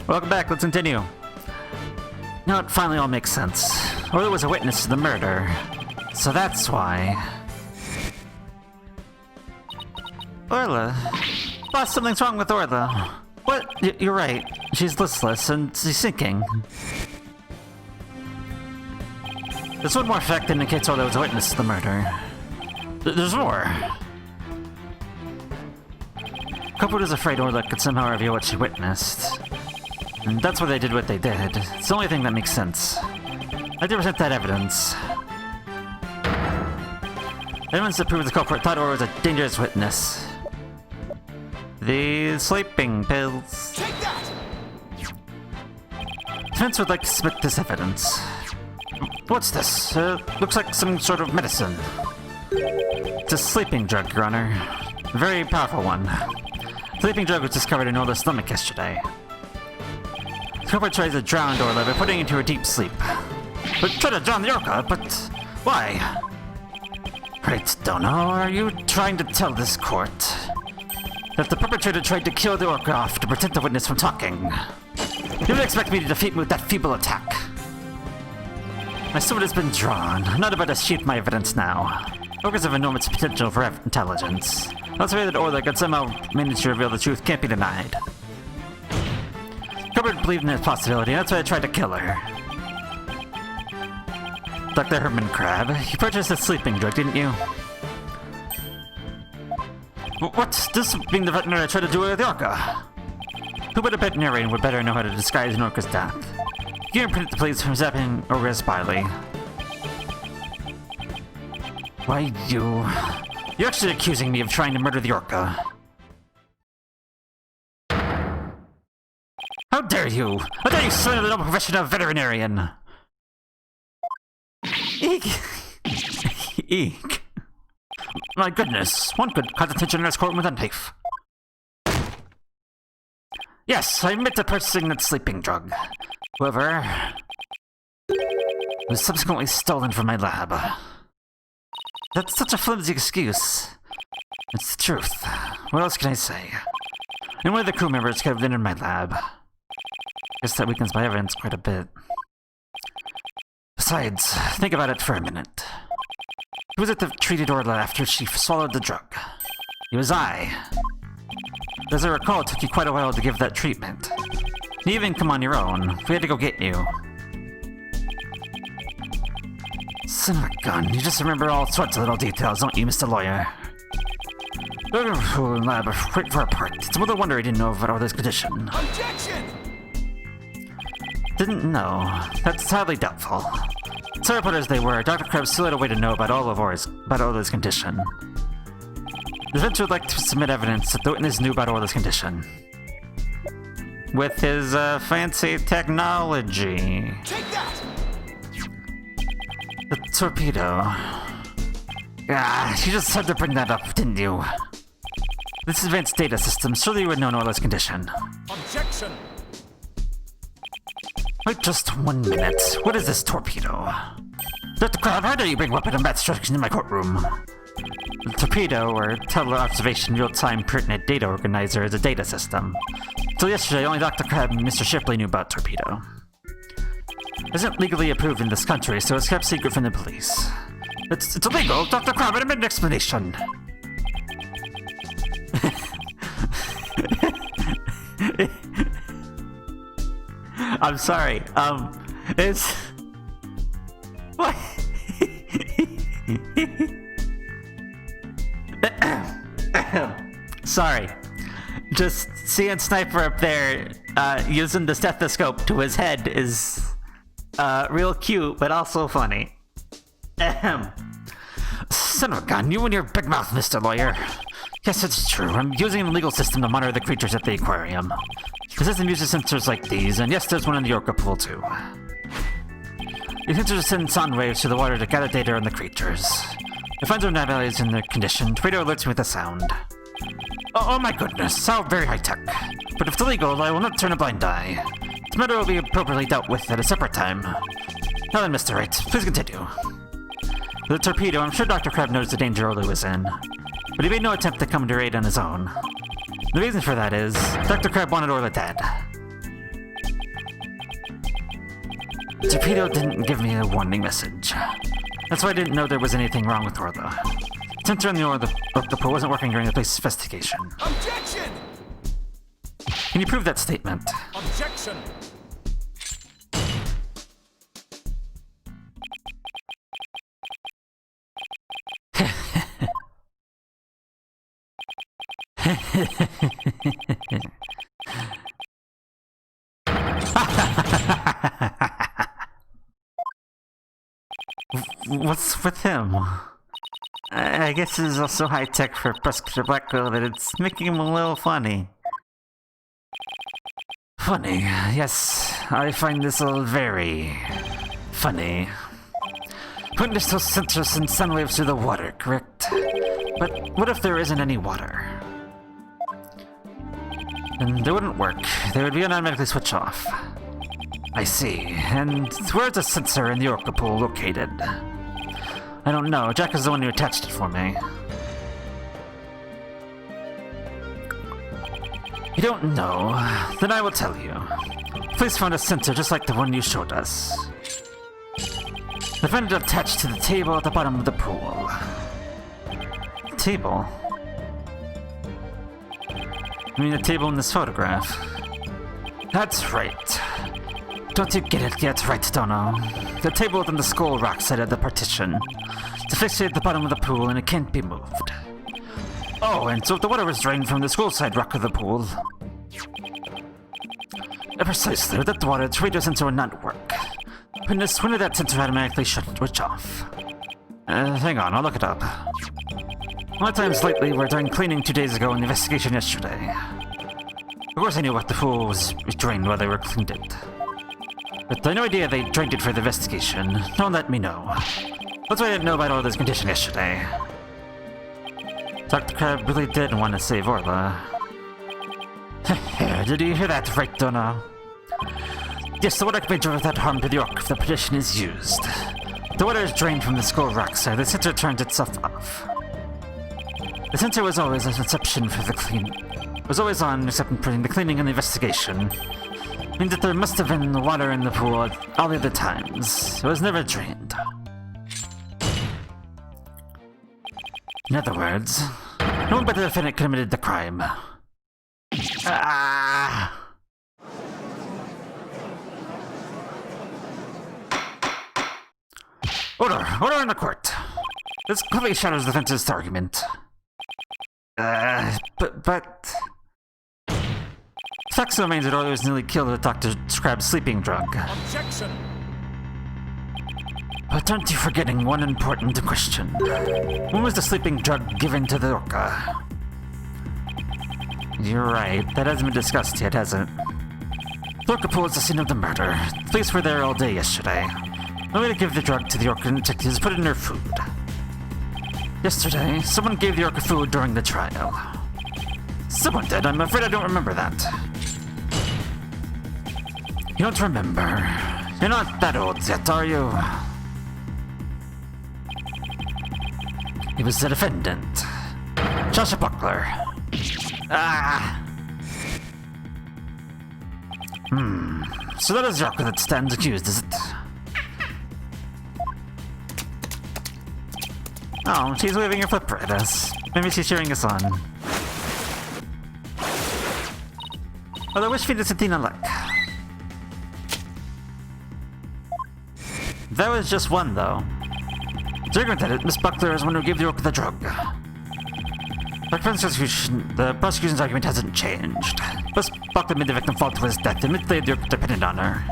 Welcome back, let's continue. Now it finally all makes sense. Orla was a witness to the murder. So that's why. Orla? Boss, something's wrong with Orla. What? You're right. She's listless and she's sinking. There's one more fact that indicates Orla was a witness to the murder. There's more. Copewood is afraid Orla could somehow reveal what she witnessed. And that's why they did what they did. It's the only thing that makes sense. I'd like to present that evidence. Evidence that proves the culprit thought Orla was a dangerous witness. The sleeping pills. Take that! Defense would like to submit this evidence. What's this? Looks like some sort of medicine. It's a sleeping drug, Your Honor. A very powerful one. The sleeping drug was discovered in Orla's stomach yesterday. The culprit tries to drown Orla by putting her into a deep sleep. But try to drown the Orca, but why? Right, Dono, are you trying to tell this court that the perpetrator tried to kill the Orca off to prevent the witness from talking? You would expect me to defeat me with that feeble attack. My sword has been drawn. I'm not about to sheath my evidence now. Orcas have enormous potential for intelligence. I'll say that Orla could somehow manage to reveal the truth can't be denied. Corbett believed in this possibility, and that's why I tried to kill her. Dr. Herman Crab, you purchased a sleeping drug, didn't you? What's this being the veterinarian tried to do with the Orca? Who but a veterinarian would better know how to disguise an Orca's death? You can print the police from zapping Orca's body. Why, you're actually accusing me of trying to murder the Orca. How dare you! How dare you slur the noble profession of veterinarian! Eek! Eek! My goodness, one could cut attention in this courtroom with a knife. Yes, I admit to purchasing that sleeping drug. However, it was subsequently stolen from my lab. That's such a flimsy excuse. It's the truth. What else can I say? And one of the crew members could have been in my lab. Guess that weakens my evidence quite a bit. Besides, think about it for a minute. Who was it that treated Orla after she swallowed the drug? It was I. As I recall, it took you quite a while to give that treatment. You even come on your own. We had to go get you. Son of a gun, you just remember all sorts of little details, don't you, Mr. Lawyer? Lab, right for a part. It's a little wonder I didn't know about Orla's condition. Objection! Didn't know. That's highly doubtful. Sorry put as they were, Dr. Krebs still had a way to know about Orla's condition. The defense would like to submit evidence that the witness knew about Orla's condition. With his, fancy technology. Take that! The torpedo. Ah, you just had to bring that up, didn't you? This advanced data system, surely you would know Orla's condition. Objection! Wait just 1 minute. What is this torpedo? Dr. Crab, how dare you bring weapon of mass destruction in my courtroom? The torpedo, or Tele-Observation Real-Time Pertinent Data Organizer, is a data system. Until yesterday, only Dr. Crab and Mr. Shipley knew about torpedo. It isn't legally approved in this country, so it's kept secret from the police. It's illegal! Dr. Crab, I demand an explanation! I'm sorry, it's... What? Sorry. Just seeing Sniper up there, using the stethoscope to his head is, real cute, but also funny. Son of a gun, you and your big mouth, Mr. Lawyer. Yes, it's true. I'm using an illegal system to monitor the creatures at the aquarium. The system uses sensors like these, and yes, there's one in the Orca pool too. The sensors send sound waves to the water to gather data on the creatures. If finds an anomalies in their condition, torpedo alerts me with a sound. Oh my goodness, how very high-tech. But if it's illegal, I will not turn a blind eye. This matter will be appropriately dealt with at a separate time. Now then, Mr. Wright, please continue. With the torpedo, I'm sure Dr. Crab knows the danger Orla was in, but he made no attempt to come to aid on his own. The reason for that is, Dr. Crab wanted Orla dead. Torpedo didn't give me a warning message. That's why I didn't know there was anything wrong with Orla. Sensor on the Orca wasn't working during the police investigation. Objection! Can you prove that statement? Objection! What's with him? I guess it's also high-tech for Prosecutor Blackwell that it's making him a little funny. Funny, yes. I find this all very funny. Putting this sensors and sound waves through the water, correct? But what if there isn't any water? Then they wouldn't work. They would be automatically switch off. I see. And where's the sensor in the Orca pool located? I don't know. Jack is the one who attached it for me. You don't know? Then I will tell you. Police found a sensor just like the one you showed us. They found it attached to the table at the bottom of the pool. Table? I mean the table in this photograph. That's right. Don't you get it yet, right, Dono? The table within the skull rock side of the partition. It's fixated at the bottom of the pool and it can't be moved. Oh, and so if the water was drained from the skull side rock of the pool... Precisely, without the water, its radio sensor would not work. When did that sensor automatically switch off? Hang on, I'll look it up. A lot of times lately, we're doing cleaning 2 days ago and the investigation yesterday. Of course I knew what the pool was drained while they were cleaned it. But I had no idea they drained it for the investigation. No one let me know. That's why I didn't know about Orla's condition yesterday. Dr. Crab really did want to save Orla. Did you hear that, right, Dono? Yes, the water can be driven without harm to the Orc if the partition is used. The water is drained from the skull rock, so the sensor turns itself off. The sensor was always an exception for the was always on except for the cleaning and the investigation. Means that there must have been water in the pool all the other times. It was never drained. In other words, no one but the defendant committed the crime. Ah! Order in the court! This completely shadows the defense's argument. But... Fact remains that Orla was nearly killed with Dr. Crab's sleeping drug. Objection! But aren't you forgetting one important question? When was the sleeping drug given to the Orca? You're right, that hasn't been discussed yet, has it? The Orca pool is the scene of the murder. The police were there all day yesterday. The way to give the drug to the Orca detectives is put it in their food. Yesterday, someone gave the Orca food during the trial. Someone did? I'm afraid I don't remember that. You don't remember? You're not that old yet, are you? He was the defendant. Joshua Buckler. Ah! So that is the Orca that stands accused, is it? Oh, she's waving her flipper at us. Maybe she's cheering us on. Well, I wish we did luck. That was just one, though. Superintendent, Miss Buckler is one who gave the Orca the drug. The prosecution's argument hasn't changed. Miss Buckler made the victim fall to his death and admitted the Orca depended on her.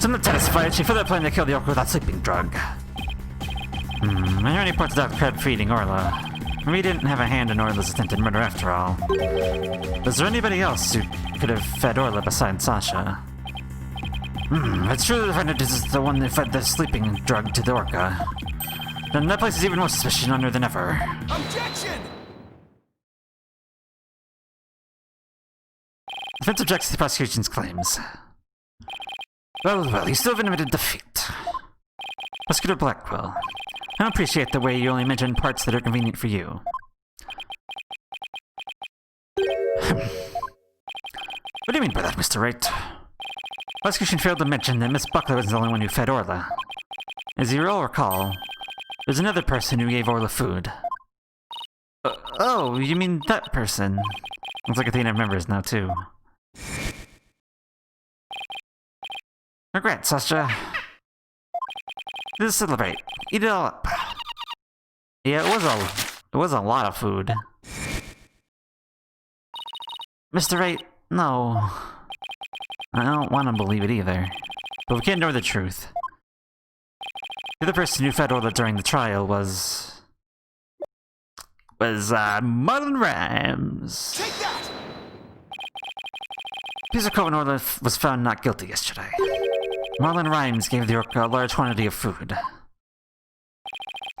So not satisfied, she further planned to kill the Orca with that sleeping drug. I hear any reports about Crab feeding Orla. We didn't have a hand in Orla's attempted murder after all. Was there anybody else who could have fed Orla besides Sasha? It's true the defendant is the one that fed the sleeping drug to the Orca. Then that places even more suspicion on her than ever. Objection! Defense objects to the prosecution's claims. Well, you still have admitted defeat. Prosecutor Blackwell, I don't appreciate the way you only mention parts that are convenient for you. What do you mean by that, Mr. Wright? Prosecution failed to mention that Miss Buckler was the only one who fed Orla. As you all recall, there's another person who gave Orla food. Oh, you mean that person? Looks like Athena remembers now, too. Congrats, Sasha. Let's celebrate. Eat it all up. Yeah, it was a lot of food. Mr. Wright, no. I don't want to believe it either. But we can't know the truth. The other person who fed Orla during the trial was Marlon Rams. Take that! Peter Cohen Orla was found not guilty yesterday. Marlon Rhymes gave the orca a large quantity of food.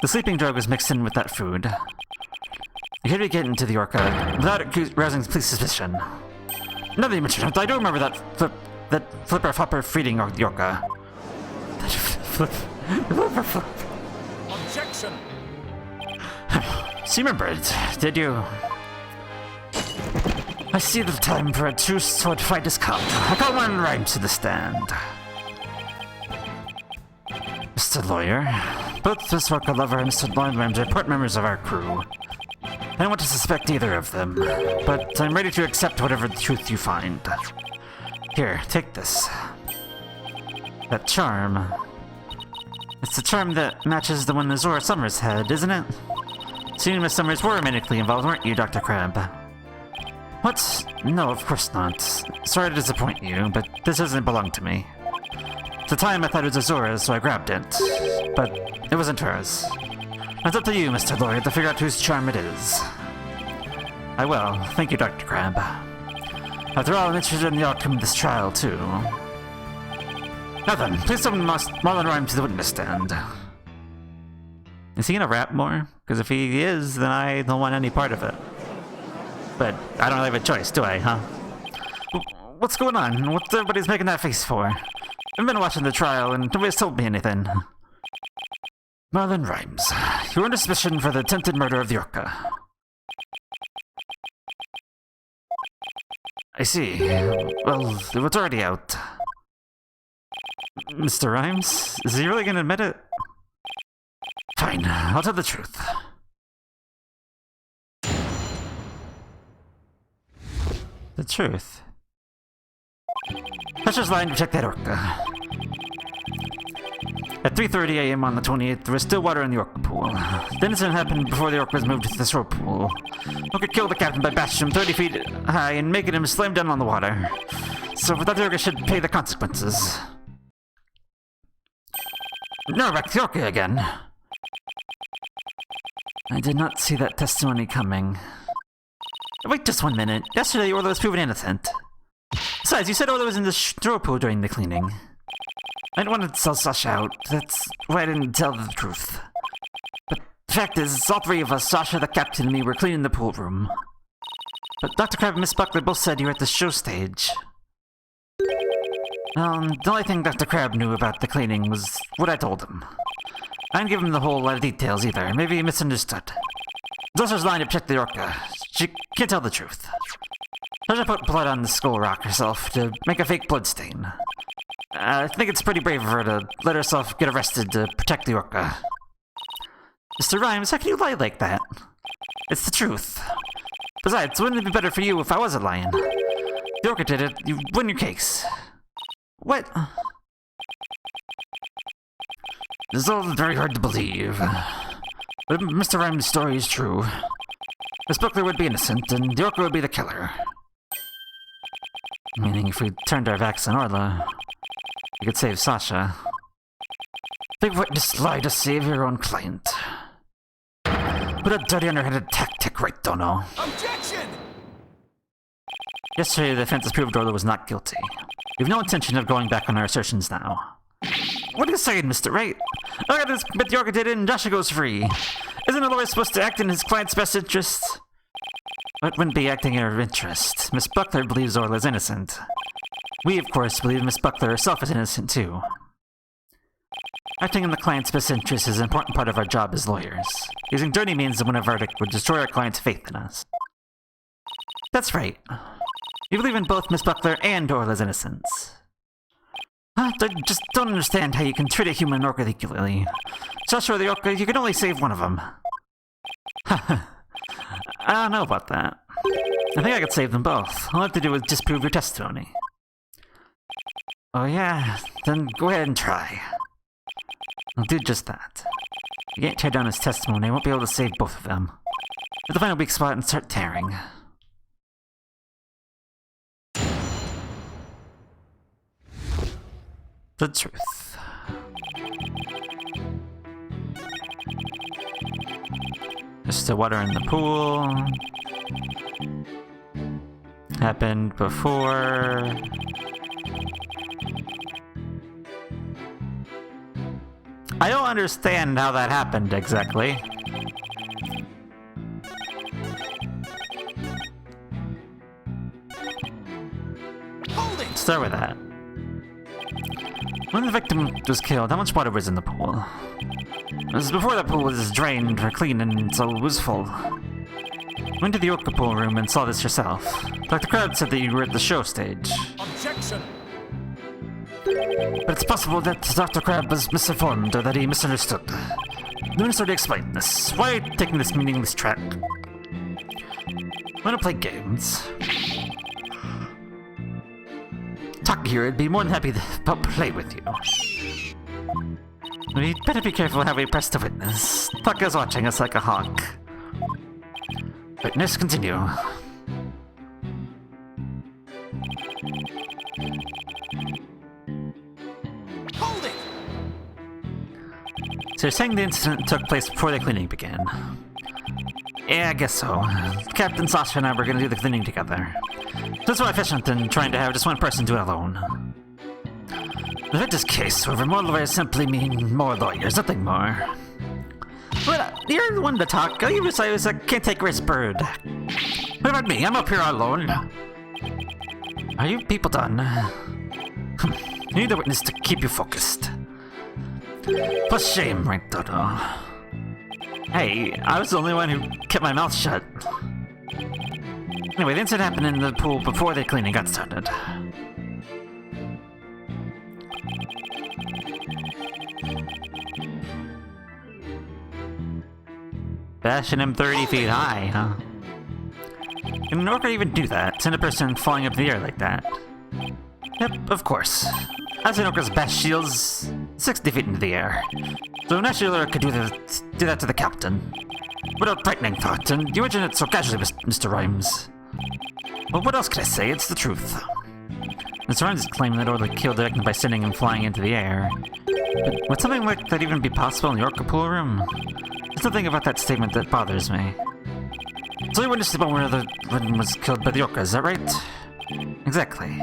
The sleeping drug was mixed in with that food. Here we get into the orca without arousing police suspicion. Now that you mention it, I do remember that flipper flopper feeding the orca. That flipper flop. Objection! So you remember it, did you? I see the time for a true sword fight has come. I call Marlon Rhymes to the stand. Mr. Lawyer, both Miss Orca Lover and Mr. Marlon Rhymes are important members of our crew. I don't want to suspect either of them, but I'm ready to accept whatever truth you find. Here, take this. That charm. It's the charm that matches the one Azora Summers had, isn't it? Seeing Miss Summers were romantically involved, weren't you, Dr. Crab? What? No, of course not. Sorry to disappoint you, but this doesn't belong to me. At the time, I thought it was Azora's, so I grabbed it. But it wasn't hers. It's up to you, Mr. Lawyer, to figure out whose charm it is. I will. Thank you, Dr. Crab. After all, I'm interested in the outcome of this trial, too. Now then, please summon Marlon Rhyme to the witness stand. Is he gonna rap more? Because if he is, then I don't want any part of it. But I don't really have a choice, do I, huh? What's going on? What's everybody's making that face for? I've been watching the trial, and nobody's told me anything. Marlon Rhymes, you're under suspicion for the attempted murder of the orca. I see. Well, it was already out. Mr. Rhymes, is he really gonna admit it? Fine, I'll tell the truth. The truth? Hush's line to check that orca. At 3:30 a.m. on the 28th, there was still water in the orca pool. The incident happened before the orca was moved to the shore pool. Orca killed the captain by bashing him 30 feet high and making him slam down on the water. So we thought the orca should pay the consequences. No, back to the orca again. I did not see that testimony coming. Wait just 1 minute. Yesterday, Orla was proven innocent. Besides, you said Orla was in the shore pool during the cleaning. I didn't want to sell Sasha out. That's why I didn't tell the truth. But the fact is, all three of us, Sasha, the captain, and me, were cleaning the pool room. But Dr. Crab and Miss Buckler both said you were at the show stage. The only thing Dr. Crab knew about the cleaning was what I told him. I didn't give him the whole lot of details either. Maybe he misunderstood. Sasha's line to check the orca. She can't tell the truth. Sasha put blood on the skull rock herself to make a fake blood stain. I think it's pretty brave of her to let herself get arrested to protect the orca. Mr. Rhymes, how can you lie like that? It's the truth. Besides, wouldn't it be better for you if I wasn't lying? The orca did it, you win your case. What? This is all very hard to believe. But Mr. Rhymes' story is true. Miss Buckler would be innocent, and the orca would be the killer. Meaning if we turned our backs on Orla, we could save Sasha. Big witness lie to save your own client. What a dirty underhanded tactic, right, Dono? Objection! Yesterday, the defense has proved Orla was not guilty. We have no intention of going back on our assertions now. What are you saying, Mr. Wright? I got this bit the orca did it and Joshua goes free. Isn't a lawyer supposed to act in his client's best interests? It wouldn't be acting in her interest. Miss Buckler believes Orla is innocent. We, of course, believe Miss Buckler herself is innocent, too. Acting in the client's best interest is an important part of our job as lawyers. Using dirty means to win a verdict would destroy our client's faith in us. That's right. We believe in both Miss Buckler and Orla's innocence. I just don't understand how you can treat a human and orc equally. Joshua the orc, you can only save one of them. I don't know about that. I think I could save them both. All I have to do is disprove your testimony. Oh yeah? Then go ahead and try. I'll do just that. If you can't tear down his testimony, I won't be able to save both of them. I have to find a weak spot and start tearing. The truth. Just the water in the pool. Happened before. I don't understand how that happened exactly. Holding! Start with that. When the victim was killed, how much water was in the pool? It was before the pool was drained or cleaned, and so it was full. Went to the orca pool room and saw this yourself. Dr. Crab said that you were at the show stage. Objection! But it's possible that Dr. Crab was misinformed or that he misunderstood. Let me start to explain this. Why are you taking this meaningless track? Want to play games? Talk here, I'd be more than happy to play with you. We'd better be careful how we press the witness. Tucker's watching us like a hawk. Witness, continue. Hold it! So you're saying the incident took place before the cleaning began? Yeah, I guess so. Captain Sasha and I were gonna do the cleaning together. That's why efficient than trying to have just one person do it alone. In this case, however, more lawyers simply mean more lawyers, nothing more. But you're the one to talk. You besides, I can't take risk, bird. What about me? I'm up here all alone. Are you people done? You need the witness to keep you focused. Plus shame, right, Dodo? Hey, I was the only one who kept my mouth shut. Anyway, the incident happened in the pool before the cleaning got started. Bashing him 30 feet high, huh? Can an orca even do that? Send a person flying up in the air like that? Yep, of course. I've seen orcas bash shields 60 feet into the air. So a natural orca could do that to the captain. Without frightening thought, and you mention it so casually, Mr. Rhymes. Well, what else can I say? It's the truth. Mr. Rhymes is claiming that Orla killed Ekman by sending him flying into the air. But would something like that even be possible in the orca pool room? There's nothing about that statement that bothers me. So you witnessed the moment where the one was killed by the orca, is that right? Exactly.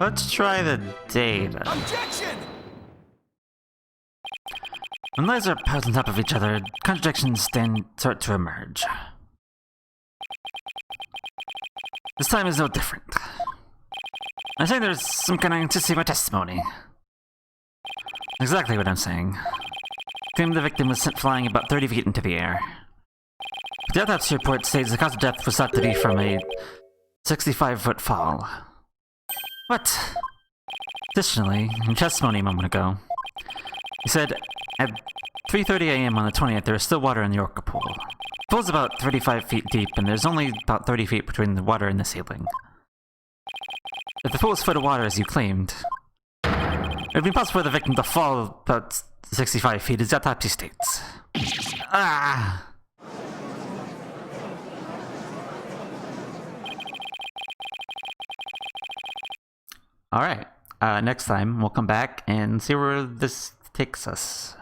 Let's try the data. Objection! When lies are piled on top of each other, contradictions start to emerge. This time is no different. I'm saying there's some kind of inconsistency in my testimony. Exactly what I'm saying. Claim the victim was sent flying about 30 feet into the air. The autopsy report states the cause of death was thought to be from a 65-foot fall. What? Additionally, in testimony a moment ago, he said at 3:30 a.m. on the 20th there is still water in the Orca pool. The pool's about 35 feet deep and there's only about 30 feet between the water and the ceiling. If the pool is full of water as you claimed, it would be possible for the victim to fall about 65 feet as the autopsy states. Ah! Alright, next time we'll come back and see where this takes us.